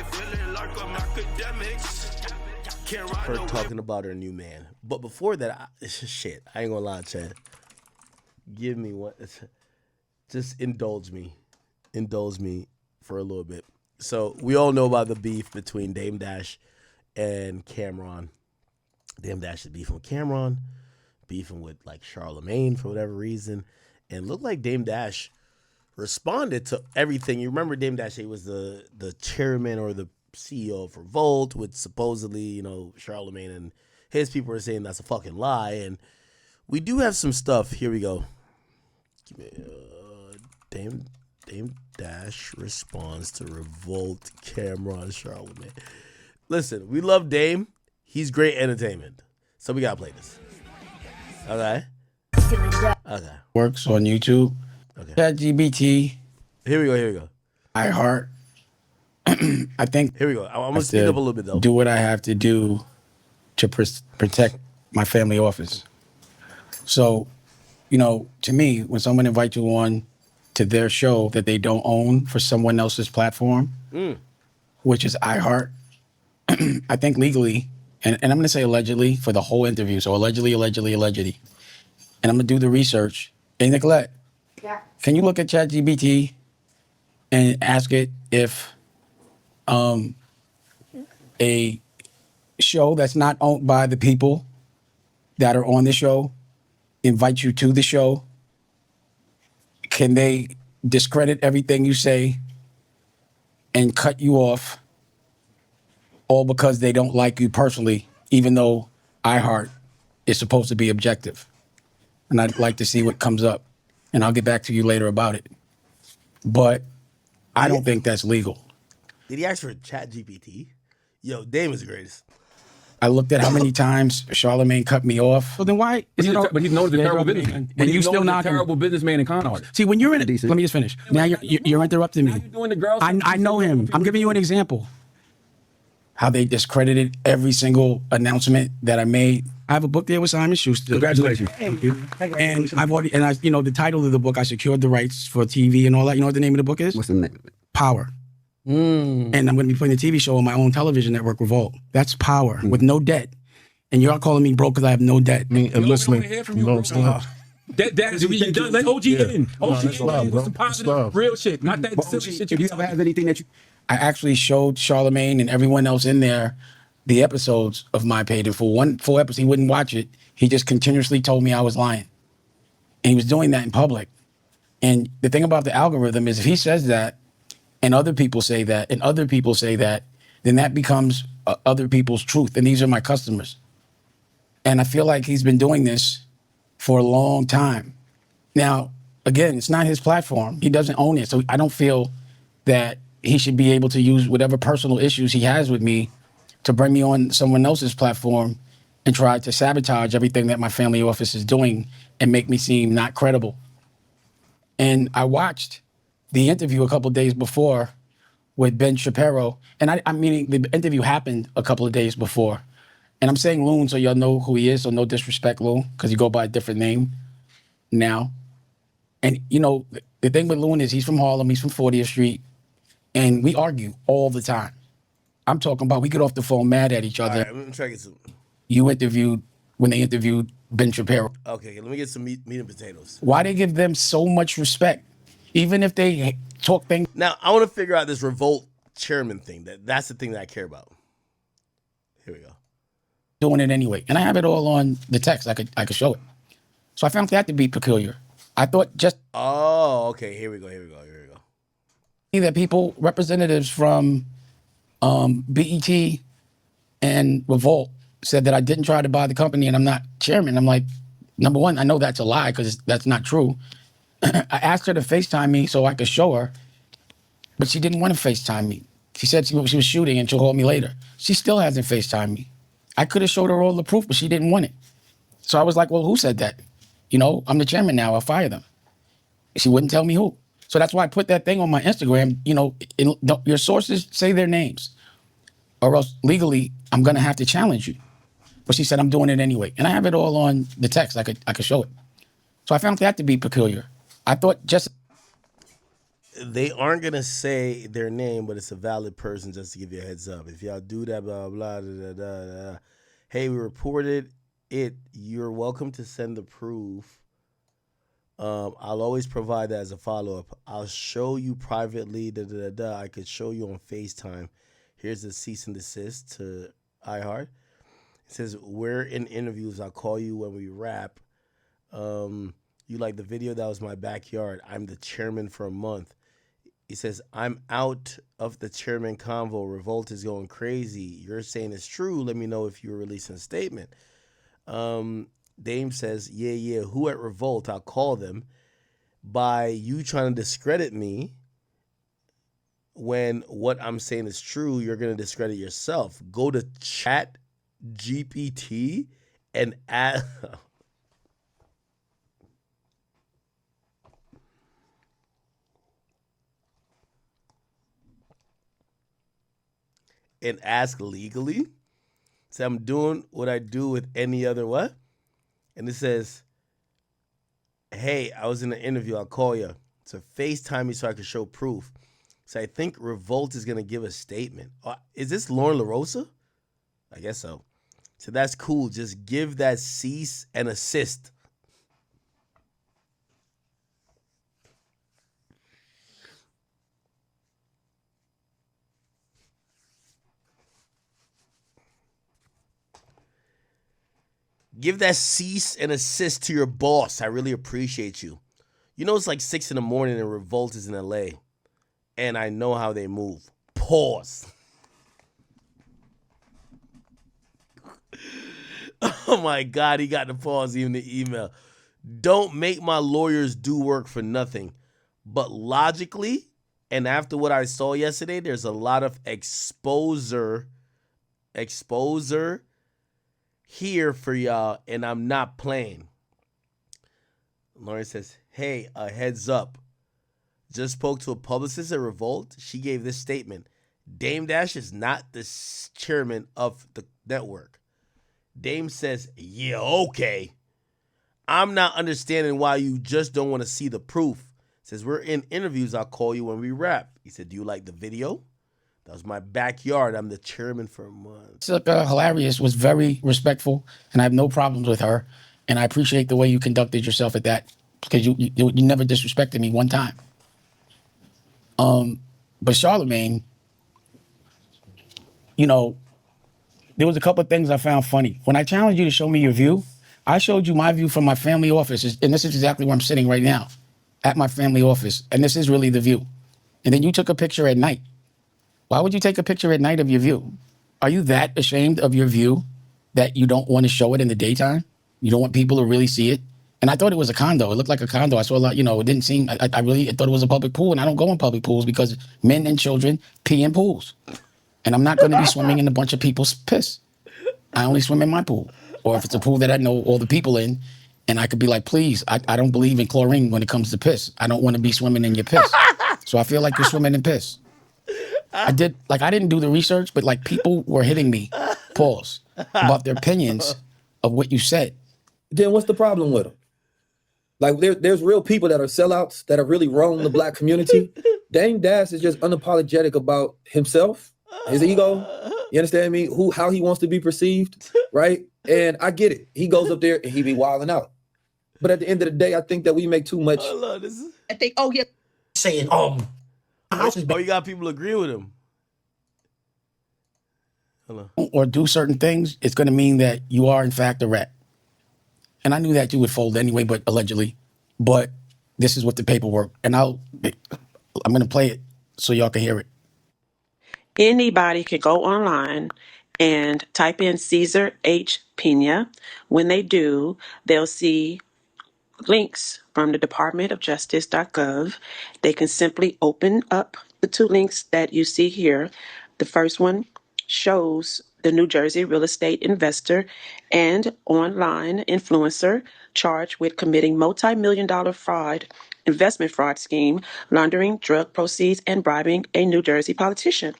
feeling like I'm Akademiks. Her talking about her new man. But before that, shit, I ain't gonna lie, Chad. Give me one. Just indulge me. Indulge me for a little bit. So we all know about the beef between Dame Dash and Camron. Dame Dash is beefing with Camron, beefing with like Charlemagne for whatever reason. And it looked like Dame Dash responded to everything. You remember Dame Dash, he was the chairman or the CEO of Revolt, which supposedly, Charlemagne and his people are saying that's a fucking lie. And we do have some stuff. Here we go. Dame Dash responds to Revolt, Camron, Charlemagne. Listen, we love Dame. He's great entertainment. So we gotta play this. Okay. Works on YouTube. Okay. ChatGPT. Here we go. iHeart. I think. Here we go. I'm gonna speed up a little bit though. Do what I have to do to protect my family office. So, to me, when someone invites you on to their show that they don't own for someone else's platform, which is iHeart, I think legally, and I'm going to say allegedly for the whole interview. So allegedly. And I'm going to do the research. Hey, Nicolette. Yeah. Can you look at ChatGPT and ask it if a show that's not owned by the people that are on the show invite you to the show, can they discredit everything you say and cut you off all because they don't like you personally, even though iHeart is supposed to be objective? And I'd like to see what comes up, and I'll get back to you later about it. But I don't think that's legal. Did he ask for ChatGPT? Yo, Dame is the greatest. I looked at how many times Charlemagne cut me off. So then why? But he's known as a terrible businessman. And you still not terrible businessman and con artist. See, when you're in it, let me just finish. Now you're interrupting me. Now you're doing the girls. I know him. I'm giving you an example. How they discredited every single announcement that I made. I have a book there with Simon Schuster. Congratulations. Thank you. And the title of the book, I secured the rights for TV and all that. You know what the name of the book is? What's the name of it? Power. And I'm going to be putting a TV show on my own television network, Revolt. That's power with no debt. And you're calling me broke because I have no debt. And listening. Let OG in. OG in with some positive, real shit. Not that silly shit. If you ever have anything that I actually showed Charlemagne and everyone else in there the episodes of my page. And for one full episode, he wouldn't watch it. He just continuously told me I was lying. And he was doing that in public. And the thing about the algorithm is if he says that, and other people say that, and other people say that, then that becomes other people's truth. And these are my customers. And I feel like he's been doing this for a long time. Now, again, it's not his platform. He doesn't own it. So I don't feel that he should be able to use whatever personal issues he has with me to bring me on someone else's platform and try to sabotage everything that my family office is doing and make me seem not credible. And I watched the interview a couple of days before with Ben Shapiro. And I mean, the interview happened a couple of days before. And I'm saying Loon so y'all know who he is, so no disrespect, Loon, because he go by a different name now. And, the thing with Loon is he's from Harlem, he's from 40th Street, and we argue all the time. I'm talking about we get off the phone mad at each other. All right, I'm trying to get some. When they interviewed Ben Shapiro. Okay, let me get some meat and potatoes. Why they give them so much respect, even if they talk things? Now, I want to figure out this Revolt chairman thing. That's the thing that I care about. Here we go. Doing it anyway. And I have it all on the text. I could show it. So I found that to be peculiar. I thought just... Oh, okay. Here we go. That people, representatives from BET and Revolt said that I didn't try to buy the company and I'm not chairman. I'm like, number one, I know that's a lie because that's not true. I asked her to FaceTime me so I could show her, but she didn't want to FaceTime me. She said she was shooting and she'll call me later. She still hasn't FaceTimed me. I could have showed her all the proof, but she didn't want it. So I was like, well, who said that? I'm the chairman now. I'll fire them. She wouldn't tell me who. So that's why I put that thing on my Instagram. Your sources say their names, or else legally I'm gonna have to challenge you. But she said I'm doing it anyway, and I have it all on the text. I could show it. So I found that to be peculiar. I thought just they aren't gonna say their name, but it's a valid person just to give you a heads up. If y'all do that, blah blah blah da, da, da, da. Hey, we reported it. You're welcome to send the proof. I'll always provide that as a follow up. I'll show you privately. Da, da, da, da. I could show you on FaceTime. Here's the cease and desist to iHeart. It says we're in interviews. I'll call you when we wrap. You like the video? That was my backyard. I'm the chairman for a month. He says, I'm out of the chairman convo. Revolt is going crazy. You're saying it's true. Let me know if you're releasing a statement. Dame says, yeah. Who at Revolt? I'll call them. By you trying to discredit me when what I'm saying is true, you're going to discredit yourself. Go to Chat GPT and ask... and ask legally. So I'm doing what I do with any other what? And it says, hey, I was in an interview. I'll call you. So FaceTime me so I can show proof. So I think Revolt is going to give a statement. Is this Lauren LaRosa? I guess so. So that's cool. Just give that cease and assist. Give that cease and assist to your boss. I really appreciate you. You know it's like 6 in the morning and Revolt is in LA. And I know how they move. Pause. Oh my God, he got to pause even the email. Don't make my lawyers do work for nothing. But logically, and after what I saw yesterday, there's a lot of exposure here for y'all, and I'm not playing. Lauren says, hey, a heads up. Just spoke to a publicist at Revolt. She gave this statement. Dame Dash is not the chairman of the network. Dame says, yeah, okay. I'm not understanding why you just don't want to see the proof. Says, we're in interviews. I'll call you when we wrap. He said, do you like the video? That was my backyard. I'm the chairman for a month. It's hilarious, was very respectful, and I have no problems with her. And I appreciate the way you conducted yourself at that, because you never disrespected me one time. But Charlemagne, you know, there was a couple of things I found funny. When I challenged you to show me your view, I showed you my view from my family office, and this is exactly where I'm sitting right now, at my family office, and this is really the view. And then you took a picture at night. Why would you take a picture at night of your view? Are you that ashamed of your view that you don't want to show it in the daytime? You don't want people to really see it? And I thought it was a condo. It looked like a condo. I saw a lot, it didn't seem, I really thought it was a public pool, and I don't go in public pools because men and children pee in pools. And I'm not going to be swimming in a bunch of people's piss. I only swim in my pool. Or if it's a pool that I know all the people in, and I could be like, please, I don't believe in chlorine when it comes to piss. I don't want to be swimming in your piss. So I feel like you're swimming in piss. I didn't do the research, but people were hitting me, pause, about their opinions of what you said. Then what's the problem with them? There's real people that are sellouts that are really wrong in the black community. Dame Dash is just unapologetic about himself, his ego. You understand me? How he wants to be perceived, right? And I get it. He goes up there and he be wilding out. But at the end of the day, I think that we make too much. I think, saying, you got people agree with him. Hello. Or do certain things, it's going to mean that you are, in fact, a rat. And I knew that you would fold anyway, but allegedly. But this is what the paperwork. And I'm going to play it so y'all can hear it. Anybody can go online and type in Cesar H. Pena. When they do, they'll see links from the Department of Justice.gov. They can simply open up the two links that you see here. The first one shows the New Jersey real estate investor and online influencer charged with committing multi-million-dollar investment fraud scheme, laundering drug proceeds, and bribing a New Jersey politician.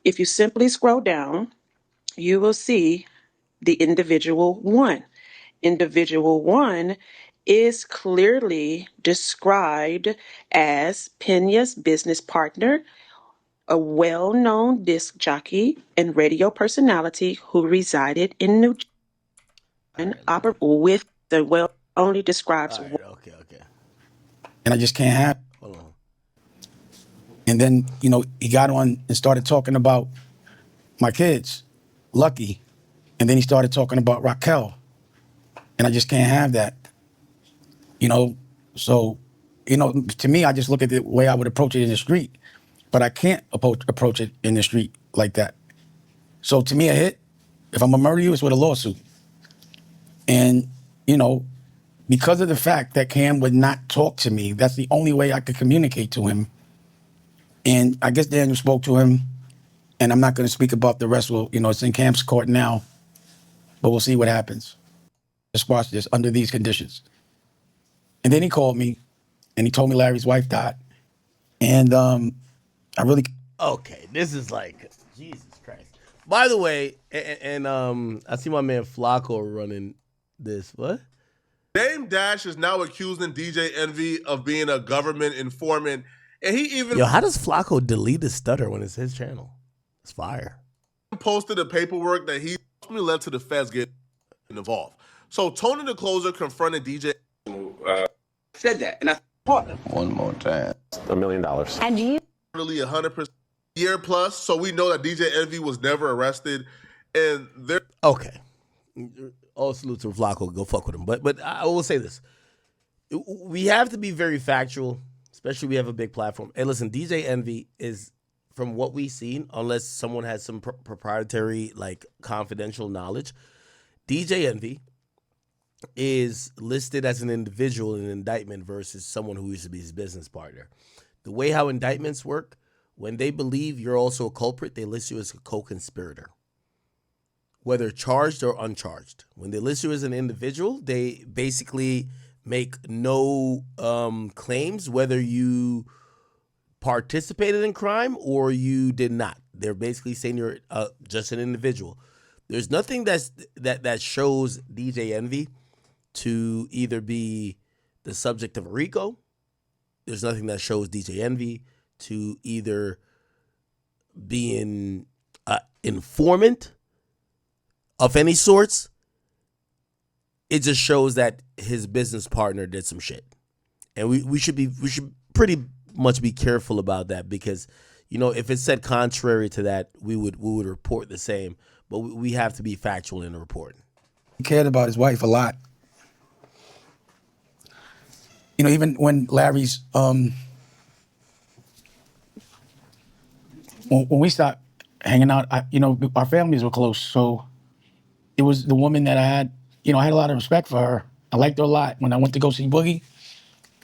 If you simply scroll down, you will see the individual one. Individual one is clearly described as Pena's business partner, a well-known disc jockey and radio personality who resided in New All Jersey, right, with the well only describes. all right, okay. And I just can't have. Hold on. And then, he got on and started talking about my kids, Lucky. And then he started talking about Raquel. And I just can't have that. So, to me, I just look at the way I would approach it in the street. But I can't approach it in the street like that. So to me, a hit, if I'm gonna murder you, it's with a lawsuit. And, because of the fact that Cam would not talk to me, that's the only way I could communicate to him. And I guess Daniel spoke to him, and I'm not going to speak about the rest. Well, it's in Cam's court now, but we'll see what happens as far as this under these conditions. And then he called me, and he told me Larry's wife died. And I really... Okay, this is like, Jesus Christ. By the way, and I see my man Flacco running this. What? Dame Dash is now accusing DJ Envy of being a government informant, and he even Yo, how does Flacco delete his stutter when it's his channel? It's fire. Posted the paperwork that he led to the feds getting involved. So Tony the Closer confronted DJ. Said that, and I one more time. $1 million. and you Really 100% year plus. So we know that DJ Envy was never arrested, and they're Okay. All salute to Flacco. Go fuck with him. But I will say this: we have to be very factual, especially we have a big platform. And listen, DJ Envy is, from what we've seen, unless someone has some proprietary, like confidential knowledge, DJ Envy is listed as an individual in an indictment versus someone who used to be his business partner. The way how indictments work, when they believe you're also a culprit, they list you as a co-conspirator, whether charged or uncharged. When they list you as an individual, they basically make no claims whether you participated in crime or you did not. They're basically saying you're just an individual. There's nothing that shows DJ Envy to either be the subject of a RICO. There's nothing that shows DJ Envy to either be an informant of any sorts. It just shows that his business partner did some shit, and we should pretty much be careful about that, because if it said contrary to that, we would report the same, but we have to be factual in the reporting. He cared about his wife a lot. Even when Larry's when we stopped hanging out, our families were close, so it was the woman that I had a lot of respect for her. I liked her a lot. When I went to go see Boogie,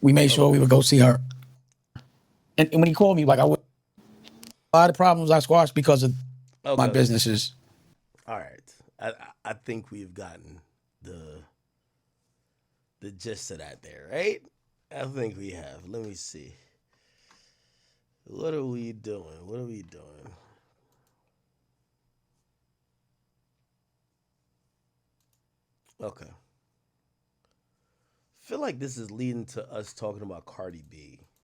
we made sure we would go see her. And when he called me, a lot of problems I squashed because of my businesses. All right. I think we've gotten the gist of that there, right? I think we have. Let me see. What are we doing? Okay. I feel like this is leading to us talking about Cardi B.